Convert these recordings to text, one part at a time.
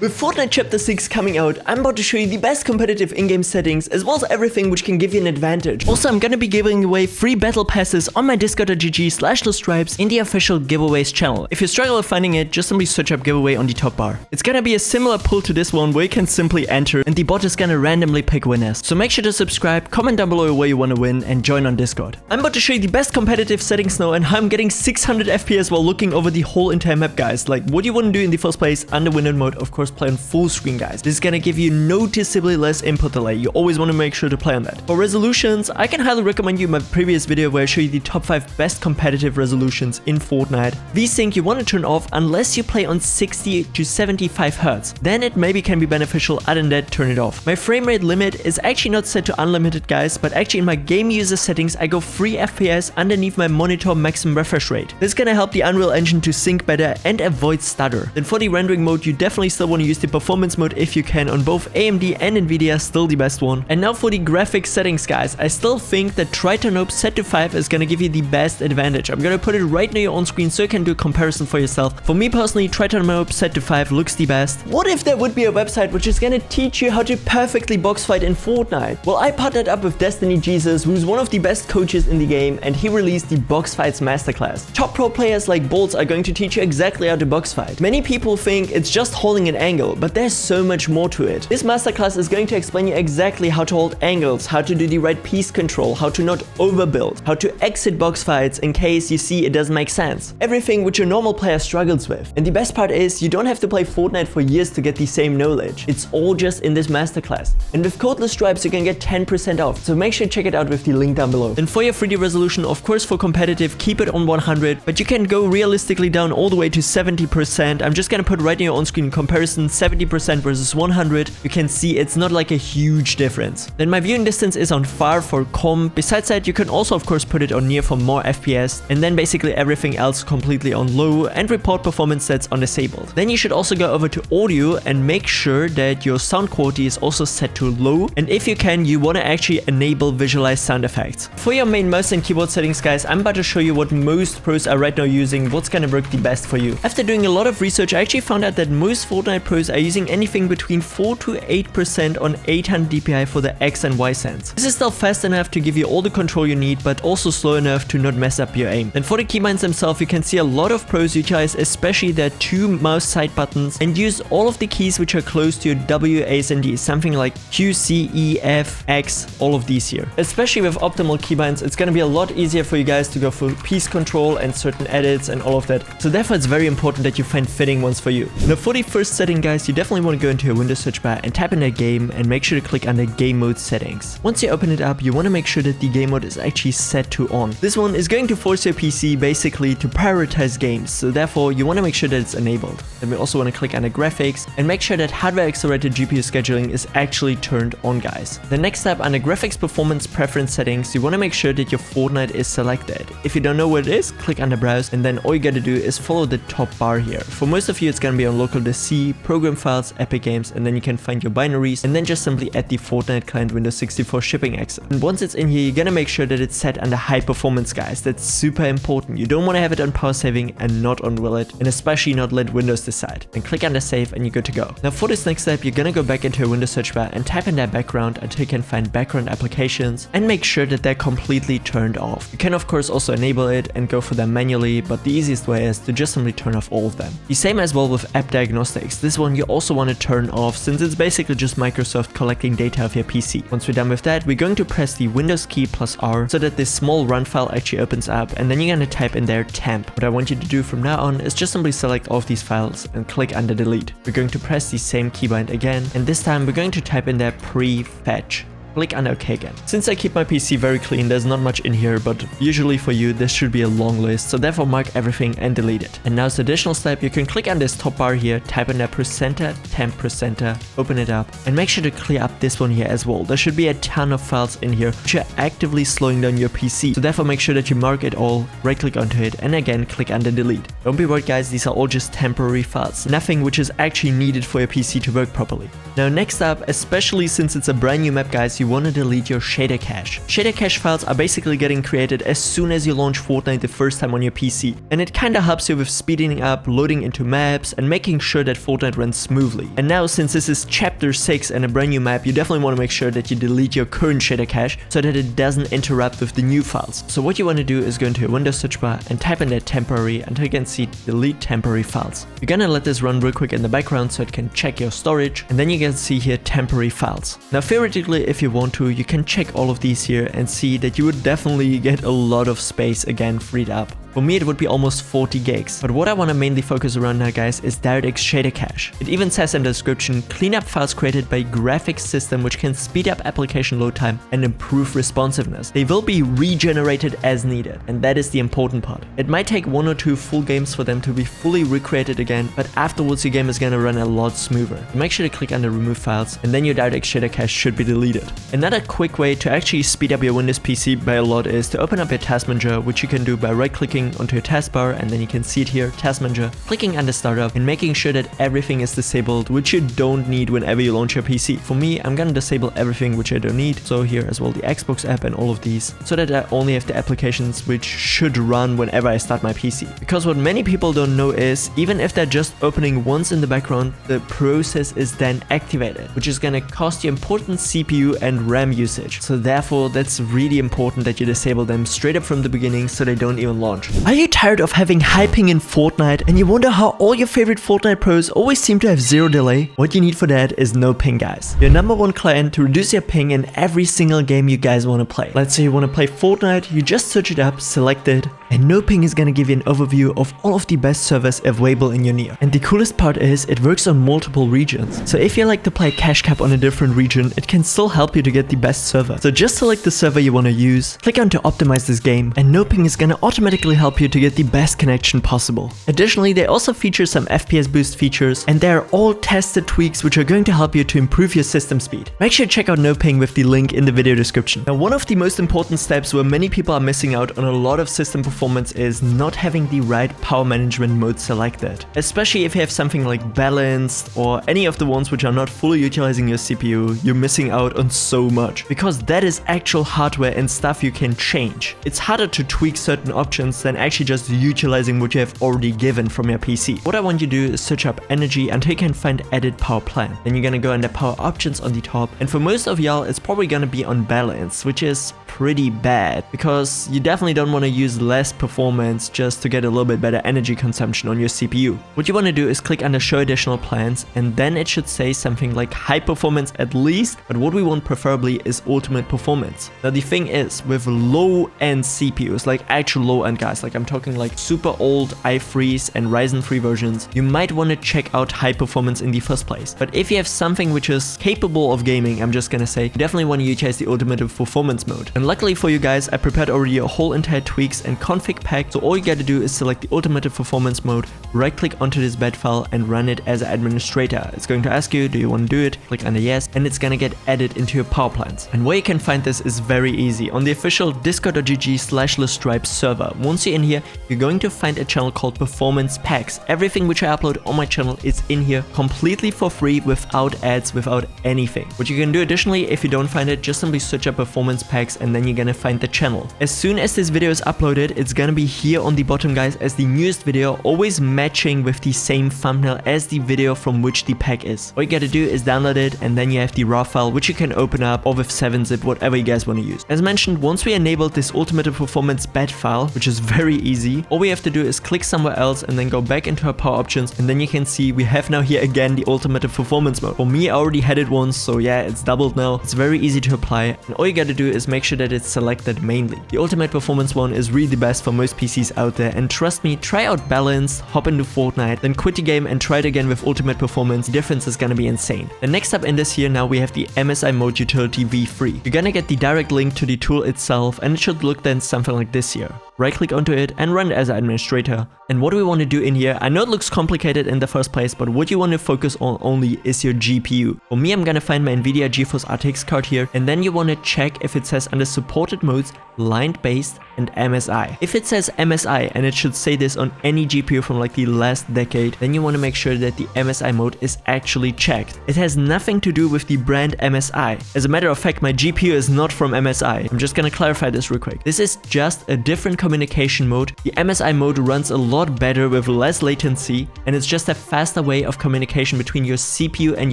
With Fortnite Chapter 6 coming out, I'm about to show you the best competitive in-game settings as well as everything which can give you an advantage. Also, I'm gonna be giving away free battle passes on my discord.gg/lostripes in the official giveaways channel. If you struggle with finding it, just simply search up giveaway on the top bar. It's gonna be a similar pull to this one where you can simply enter and the bot is gonna randomly pick winners. So make sure to subscribe, comment down below where you wanna win and join on Discord. I'm about to show you the best competitive settings now and how I'm getting 600 FPS while looking over the whole entire map, guys. Like, what you wanna do in the first place under windowed mode, of course, play on full screen, guys. This is gonna give you noticeably less input delay. You always want to make sure to play on that. For resolutions, I can highly recommend you my previous video where I show you the top 5 best competitive resolutions in Fortnite. These things you want to turn off unless you play on 60 to 75 Hz. Then it maybe can be beneficial. Other than that, turn it off. My frame rate limit is actually not set to unlimited, guys, but actually in my game user settings I go 3 FPS underneath my monitor maximum refresh rate. This is gonna help the Unreal Engine to sync better and avoid stutter. Then for the rendering mode, you definitely still want to use the performance mode if you can on both AMD and Nvidia, still the best one. And now for the graphics settings, guys, I still think that Tritanope set to 5 is gonna give you the best advantage. I'm gonna put it right near your on screen so you can do a comparison for yourself. For me personally, Tritanope set to 5 looks the best. What if there would be a website which is gonna teach you how to perfectly box fight in Fortnite? Well, I partnered up with Destiny Jesus, who's one of the best coaches in the game, and he released the Box Fights Masterclass. Top pro players like Bolts are going to teach you exactly how to box fight. Many people think it's just holding an angle, but there's so much more to it. This masterclass is going to explain you exactly how to hold angles, how to do the right piece control, how to not overbuild, how to exit box fights in case you see it doesn't make sense. Everything which a normal player struggles with. And the best part is you don't have to play Fortnite for years to get the same knowledge. It's all just in this masterclass. And with code LOSTRIPES you can get 10% off, so make sure to check it out with the link down below. And for your 3D resolution, of course for competitive, keep it on 100, but you can go realistically down all the way to 70%. I'm just gonna put right in your on-screen comparison 70% versus 100. You can see it's not like a huge difference. Then my viewing distance is on far for comp. Besides that, you can also of course put it on near for more FPS, and then basically everything else completely on low and report performance sets on disabled. Then you should also go over to audio and make sure that your sound quality is also set to low, and if you can, you want to actually enable visualize sound effects. For your main mouse and keyboard settings, guys, I'm about to show you what most pros are right now using, what's gonna work the best for you. After doing a lot of research, I actually found out that most Fortnite pros are using anything between 4 to 8% on 800 dpi for the X and Y sense. This is still fast enough to give you all the control you need, but also slow enough to not mess up your aim. And for the keybinds themselves, you can see a lot of pros utilize especially their 2 mouse side buttons and use all of the keys which are close to your W, A's and D's, something like Q, C, E, F, X, all of these here. Especially with optimal keybinds, it's gonna be a lot easier for you guys to go for piece control and certain edits and all of that. So therefore it's very important that you find fitting ones for you. Now for the first setting, guys, you definitely want to go into your Windows search bar and type in a game and make sure to click under game mode settings. Once you open it up, you want to make sure that the game mode is actually set to on. This one is going to force your PC basically to prioritize games, so therefore you want to make sure that it's enabled. Then we also want to click under graphics and make sure that hardware accelerated GPU scheduling is actually turned on, guys. The next step, under graphics performance preference settings, you want to make sure that your Fortnite is selected. If you don't know what it is, click under browse, and then all you gotta do is follow the top bar here. For most of you it's gonna be on local disk C, program files, Epic Games, and then you can find your binaries and then just simply add the Fortnite client Windows 64 shipping access. And once it's in here, you're gonna make sure that it's set under high performance, guys. That's super important. You don't want to have it on power saving and not on Willet, and especially not let Windows decide. Then click under save and you're good to go. Now for this next step, you're gonna go back into your Windows search bar and type in that background until you can find background applications and make sure that they're completely turned off. You can of course also enable it and go for them manually, but the easiest way is to just simply turn off all of them. The same as well with app diagnostics. This one you also want to turn off since it's basically just Microsoft collecting data of your PC. Once we're done with that, we're going to press the Windows key plus R so that this small run file actually opens up, and then you're going to type in there temp. What I want you to do from now on is just simply select all of these files and click under delete. We're going to press the same keybind again, and this time we're going to type in there prefetch. Click under OK again. Since I keep my PC very clean, there's not much in here, but usually for you this should be a long list, so therefore mark everything and delete it. And now as the additional step, you can click on this top bar here, type in that %, temp %, open it up, and make sure to clear up this one here as well. There should be a ton of files in here which are actively slowing down your PC, so therefore make sure that you mark it all, right click onto it, and again click under delete. Don't be worried, guys, these are all just temporary files, nothing which is actually needed for your PC to work properly. Now next up, especially since it's a brand new map, guys, you want to delete your shader cache. Shader cache files are basically getting created as soon as you launch Fortnite the first time on your PC, and it kinda helps you with speeding up, loading into maps, and making sure that Fortnite runs smoothly. And now, since this is Chapter 6 and a brand new map, you definitely want to make sure that you delete your current shader cache so that it doesn't interrupt with the new files. So what you want to do is go into your Windows search bar and type in that temporary until you can see delete temporary files. You're gonna let this run real quick in the background so it can check your storage, and then you can see here temporary files. Now theoretically, if you want to, you can check all of these here and see that you would definitely get a lot of space again freed up. For me, it would be almost 40 gigs. But what I want to mainly focus around now, guys, is DirectX shader cache. It even says in the description, clean up files created by graphics system which can speed up application load time and improve responsiveness. They will be regenerated as needed, and that is the important part. It might take 1 or 2 full games for them to be fully recreated again, but afterwards your game is gonna run a lot smoother. So make sure to click on the remove files, and then your DirectX shader cache should be deleted. Another quick way to actually speed up your Windows PC by a lot is to open up your task manager, which you can do by right-clicking onto your taskbar, and then you can see it here, task manager, clicking on the startup and making sure that everything is disabled, which you don't need whenever you launch your PC. For me, I'm gonna disable everything which I don't need, so here as well the Xbox app and all of these, so that I only have the applications which should run whenever I start my PC. Because what many people don't know is, even if they're just opening once in the background, the process is then activated, which is gonna cost you important CPU and RAM usage. So therefore, that's really important that you disable them straight up from the beginning so they don't even launch. Are you tired of having high ping in Fortnite and you wonder how all your favorite Fortnite pros always seem to have zero delay? What you need for that is no ping, guys. Your #1 client to reduce your ping in every single game you guys want to play. Let's say you want to play Fortnite, you just search it up, select it, and no ping is gonna give you an overview of all of the best servers available in your near. And the coolest part is it works on multiple regions. So if you like to play cash cap on a different region, it can still help you to get the best server. So just select the server you want to use, click on to optimize this game, and no ping is gonna automatically help you to get the best connection possible. Additionally, they also feature some FPS boost features, and they are all tested tweaks which are going to help you to improve your system speed. Make sure to check out no ping with the link in the video description. Now, one of the most important steps where many people are missing out on a lot of system performance is not having the right power management mode selected. Especially if you have something like balanced or any of the ones which are not fully utilizing your CPU, you're missing out on so much, because that is actual hardware and stuff you can change. It's harder to tweak certain options than actually just utilizing what you have already given from your PC. What I want you to do is search up energy until you can find edit power plan. Then you're gonna go under power options on the top, and for most of y'all it's probably gonna be on balance, which is pretty bad because you definitely don't want to use less performance just to get a little bit better energy consumption on your CPU. What you want to do is click under show additional plans, and then it should say something like high performance at least, but what we want preferably is ultimate performance. Now the thing is, with low end CPUs, like actual low end guys, like I'm talking like super old i3s and Ryzen 3 versions, you might want to check out high performance in the first place. But if you have something which is capable of gaming, I'm just gonna say, you definitely want to utilize the ultimate performance mode. And luckily for you guys, I prepared already a whole entire tweaks and config pack, so all you gotta do is select the ultimate performance mode, right click onto this bed file and run it as an administrator. It's going to ask you, do you want to do it? Click on the yes, and it's gonna get added into your power plans. And where you can find this is very easy. On the official discord.gg/LeStripe server. Once you're in here, you're going to find a channel called Performance Packs. Everything which I upload on my channel is in here completely for free, without ads, without anything. What you can do additionally, if you don't find it, just simply search up Performance Packs and then you're gonna find the channel. As soon as this video is uploaded, it's gonna be here on the bottom, guys, as the newest video, always matching with the same thumbnail as the video from which the pack is. All you gotta do is download it, and then you have the raw file which you can open up, or with 7-zip, whatever you guys want to use. As mentioned, once we enabled this ultimate performance bed file, which is very easy, all we have to do is click somewhere else and then go back into our power options, and then you can see we have now here again the ultimate performance mode. For me, I already had it once, so yeah, it's doubled now. It's very easy to apply, and all you gotta do is make sure that it's selected mainly. The ultimate performance one is really the best for most PCs out there, and trust me, try out balanced, hop into Fortnite, then quit the game and try it again with ultimate performance. The difference is gonna be insane. And next up in this here, now we have the MSI mode utility V3. You're gonna get the direct link to the tool itself, and it should look then something like this here. Right click onto onto it and run it as an administrator. And what do we want to do in here? I know it looks complicated in the first place, but what you want to focus on only is your GPU. For me, I'm gonna find my Nvidia GeForce RTX card here, and then you want to check if it says under supported modes, line-based and MSI. If it says MSI, and it should say this on any GPU from like the last decade, then you want to make sure that the MSI mode is actually checked. It has nothing to do with the brand MSI. As a matter of fact, my GPU is not from MSI. I'm just gonna clarify this real quick. This is just a different communication mode. The MSI mode runs a lot better with less latency, and it's just a faster way of communication between your CPU and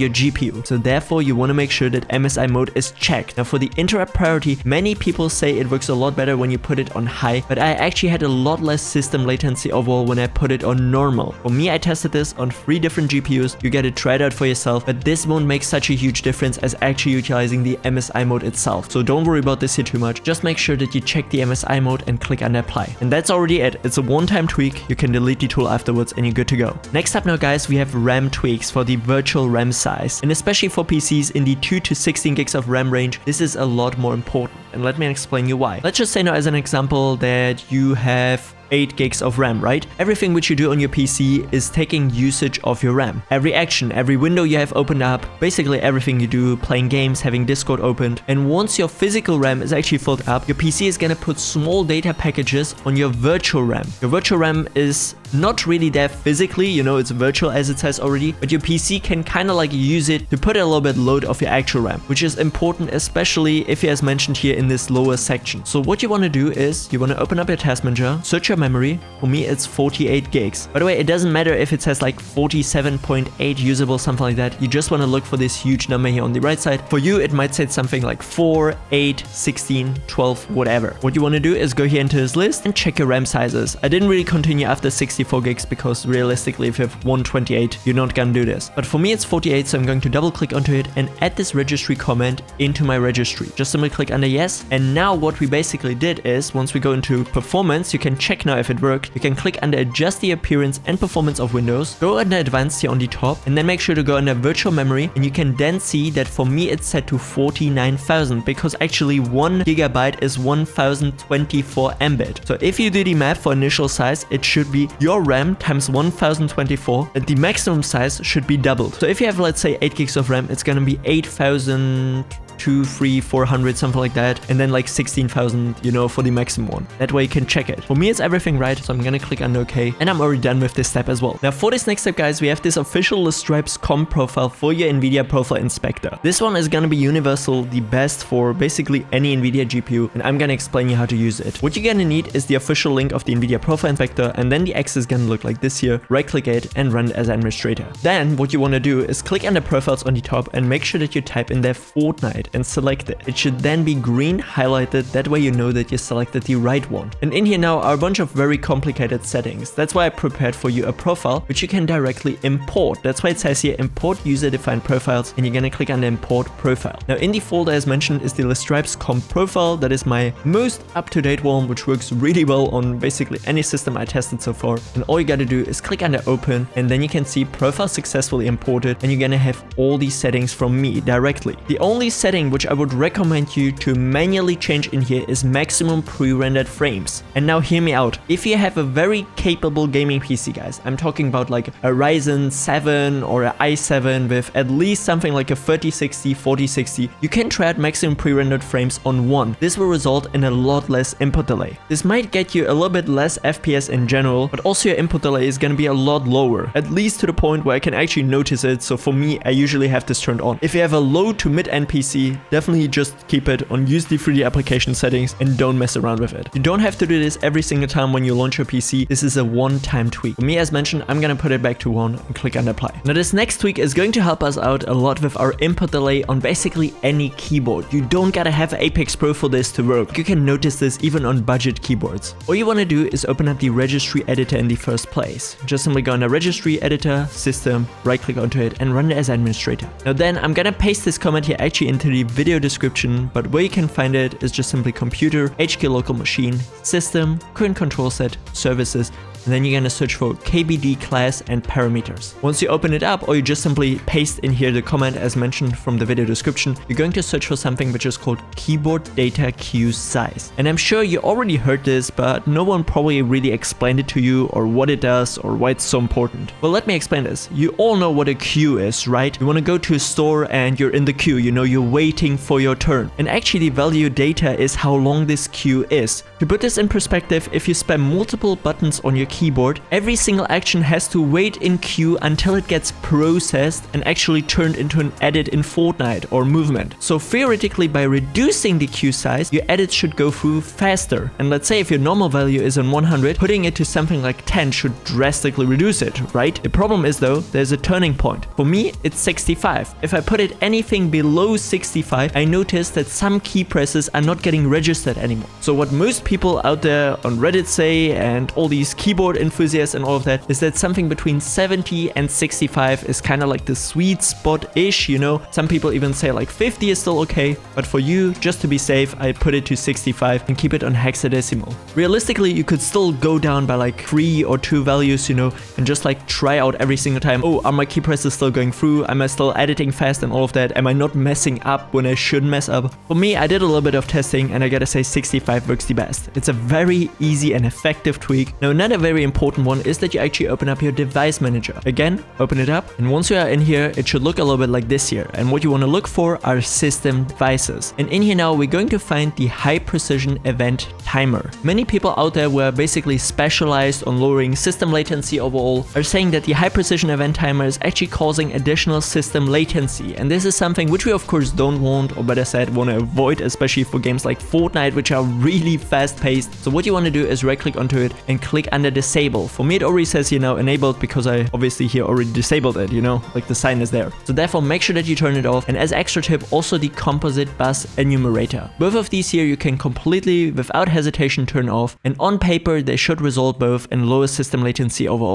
your GPU. So therefore, you want to make sure that MSI mode is checked. Now for the interrupt priority, many people say it works a lot better when you put it on high, but I actually had a lot less system latency overall when I put it on normal. For me, I tested this on 3 different GPUs. You gotta try it out for yourself, but this won't make such a huge difference as actually utilizing the MSI mode itself. So don't worry about this here too much. Just make sure that you check the MSI mode and click on apply. And that's already it. It's a one-time tweak. You can delete the tool afterwards and you're good to go. Next up now, guys, we have RAM tweaks for the virtual RAM size. And especially for PCs in the 2 to 16 gigs of RAM range, this is a lot more important. And let me explain you why. Let's just say now as an example that you have 8 gigs of RAM, right? Everything which you do on your PC is taking usage of your RAM. Every action, every window you have opened up, basically everything you do, playing games, having Discord opened. And once your physical RAM is actually filled up, your PC is gonna put small data packages on your virtual RAM. Your virtual RAM is not really there physically, you know, it's virtual as it says already, but your PC can kind of like use it to put a little bit load of your actual RAM, which is important, especially if as mentioned here in this lower section. So what you want to do is you want to open up your task manager, search your memory. For me, it's 48 gigs. By the way, it doesn't matter if it says like 47.8 usable, something like that. You just want to look for this huge number here on the right side. For you, it might say something like 4, 8, 16, 12, whatever. What you want to do is go here into this list and check your RAM sizes. I didn't really continue after 64 gigs because realistically, if you have 128, you're not gonna do this. But for me, it's 48, so I'm going to double click onto it and add this registry comment into my registry. Just simply click under yes. And now what we basically did is once we go into performance, you can check now if it worked. You can click under adjust the appearance and performance of Windows, go under advanced here on the top, and then make sure to go under virtual memory. And you can then see that for me, it's set to 49,000 because actually 1 gigabyte is 1024 Mbit. So if you do the math for initial size, it should be your RAM times 1024, and the maximum size should be doubled. So if you have, let's say, 8 gigs of RAM, it's gonna be 8,200, 300, 400, something like that, and then like 16,000, you know, for the maximum one. That way you can check it. For me, it's everything right, so I'm gonna click on OK, and I'm already done with this step as well. Now for this next step, guys, we have this official Stripes comp profile for your Nvidia profile inspector. This one is gonna be universal, the best for basically any Nvidia GPU, and I'm gonna explain you how to use it. What you're gonna need is the official link of the Nvidia profile inspector, and then the X is gonna look like this here. Right click it and run it as administrator. Then what you wanna do is click on the profiles on the top and make sure that you type in there Fortnite and select it. It should then be green highlighted, that way you know that you selected the right one. And in here now are a bunch of very complicated settings. That's why I prepared for you a profile which you can directly import. That's why it says here import user defined profiles, and you're gonna click on the import profile. Now in the folder as mentioned is the Stripes comp profile. That is my most up-to-date one, which works really well on basically any system I tested so far. And all you gotta do is click on the open, and then you can see profile successfully imported, and you're gonna have all these settings from me directly. The only setting which I would recommend you to manually change in here is maximum pre-rendered frames. And now hear me out. If you have a very capable gaming PC, guys, I'm talking about like a Ryzen 7 or an i7 with at least something like a 3060, 4060, you can try out maximum pre-rendered frames on 1. This will result in a lot less input delay. This might get you a little bit less FPS in general, but also your input delay is going to be a lot lower, at least to the point where I can actually notice it. So for me, I usually have this turned on. If you have a low to mid-end PC, definitely just keep it on use the 3D application settings and don't mess around with it. You don't have to do this every single time when you launch your PC. This is a one-time tweak. For me, as mentioned, I'm gonna put it back to 1 and click on apply. Now this next tweak is going to help us out a lot with our input delay on basically any keyboard. You don't gotta have Apex Pro for this to work. You can notice this even on budget keyboards. All you wanna do is open up the registry editor in the first place. Just simply go under registry editor, system, right click onto it and run it as administrator. Now then I'm gonna paste this comment here actually into the video description, but where you can find it is just simply computer, HK local machine, system, current control set, services, and then you're gonna search for KBD class and parameters. Once you open it up, or you just simply paste in here the command as mentioned from the video description, you're going to search for something which is called keyboard data queue size. And I'm sure you already heard this, but no one probably really explained it to you or what it does or why it's so important. Well, let me explain this. You all know what a queue is, right? You want to go to a store and you're in the queue, you know, you're waiting for your turn. And actually value data is how long this queue is. To put this in perspective, if you spam multiple buttons on your keyboard, every single action has to wait in queue until it gets processed and actually turned into an edit in Fortnite or movement. So theoretically, by reducing the queue size, your edits should go through faster. And let's say if your normal value is on 100, putting it to something like 10 should drastically reduce it, right? The problem is though, there's a turning point. For me, it's 65. If I put it anything below 65, I notice that some key presses are not getting registered anymore. So what most people out there on Reddit say, and all these keyboard enthusiasts and all of that, is that something between 70 and 65 is kind of like the sweet spot-ish, you know? Some people even say like 50 is still okay, but for you, just to be safe, I put it to 65 and keep it on hexadecimal. Realistically, you could still go down by like 3 or 2 values, you know, and just like try out every single time. Oh, are my key presses still going through? Am I still editing fast and all of that? Am I not messing up when I shouldn't mess up? For me, I did a little bit of testing and I gotta say 65 works the best. It's a very easy and effective tweak. Now, another very important one is that you actually open up your device manager. Again, open it up, and once you are in here, it should look a little bit like this here. And what you want to look for are system devices. And in here now, we're going to find the high precision event timer. Many people out there who are basically specialized on lowering system latency overall are saying that the high precision event timer is actually causing additional system latency. And this is something which we of course don't want, or better said, want to avoid, especially for games like Fortnite, which are really fast paced. So what you want to do is right click onto it and click under disable. For me, it already says, you know, enabled, because I obviously here already disabled it, you know, like the sign is there. So therefore make sure that you turn it off. And as extra tip, also the composite bus enumerator. Both of these here you can completely without hesitation turn off, and on paper they should result both in lower system latency overall.